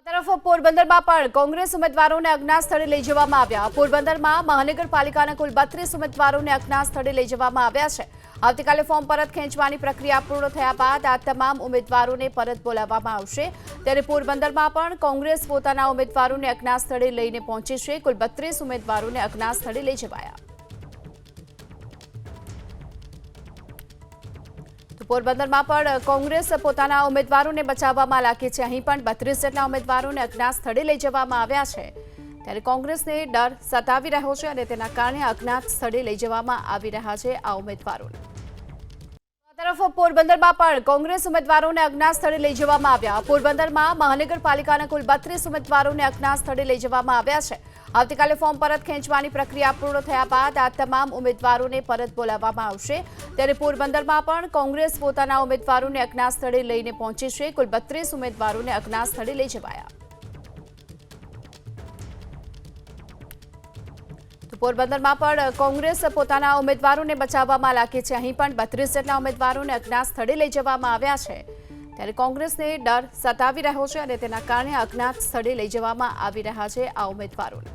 તરફ પોરબંદરમાં પણ કોંગ્રેસ ઉમેદવારોને અજ્ઞાત સ્થળે લઈ જવામાં આવ્યા। પોરબંદરમાં મહાનગરપાલિકાના કુલ 32 ઉમેદવારોને અજ્ઞાત સ્થળે લઈ જવામાં આવ્યા છે। આવતીકાલે ફોર્મ પરત ખેંચવાની પ્રક્રિયા પૂર્ણ થયા બાદ આ તમામ ઉમેદવારોને પરત બોલાવવામાં આવશે। ત્યારે પોરબંદરમાં પણ કોંગ્રેસ પોતાના ઉમેદવારોને અજ્ઞાત સ્થળે લઈને પહોંચી છે। કુલ 32 ઉમેદવારોને અજ્ઞાત સ્થળે લઈ જવાયા। પોરબંદરમાં પણ કોંગ્રેસ પોતાના ઉમેદવારોને બચાવવામાં લાગી છે। અહીં પણ 32 જેટલા ઉમેદવારોને અજ્ઞાત સ્થળે લઈ જવામાં આવ્યા છે। ત્યારે કોંગ્રેસને ડર સતાવી રહ્યો છે અને તેના કારણે અજ્ઞાત સ્થળે લઈ જવામાં આવી રહ્યા છે આ ઉમેદવારોને। તરફ પોરબંદરમાં પણ કોંગ્રેસ ઉમેદવારોને અજ્ઞાત સ્થળે લઈ જવામાં આવ્યા। પોરબંદરમાં મહાનગરપાલિકાના કુલ 32 ઉમેદવારોને અજ્ઞાત સ્થળે લઈ જવામાં આવ્યા છે। આવતીકાલે ફોર્મ પરત ખેંચવાની પ્રક્રિયા પૂર્ણ થયા બાદ આ તમામ ઉમેદવારોને પરત બોલાવવામાં આવશે। ત્યારે પોરબંદરમાં પણ કોંગ્રેસ પોતાના ઉમેદવારોને અજ્ઞાત સ્થળે લઈને પહોંચી છે। કુલ 32 ઉમેદવારોને અજ્ઞાત સ્થળે લઈ જવાયા। પોરબંદરમાં પણ કોંગ્રેસ પોતાના ઉમેદવારોને બચાવવામાં લાગી છે। અહીં પણ 32 જેટલા ઉમેદવારોને અજ્ઞાત સ્થળે લઈ જવામાં આવ્યા છે। ત્યારે કોંગ્રેસને ડર સતાવી રહ્યો છે અને તેના કારણે અજ્ઞાત સ્થળે લઈ જવામાં આવી રહ્યા છે આ ઉમેદવારોને।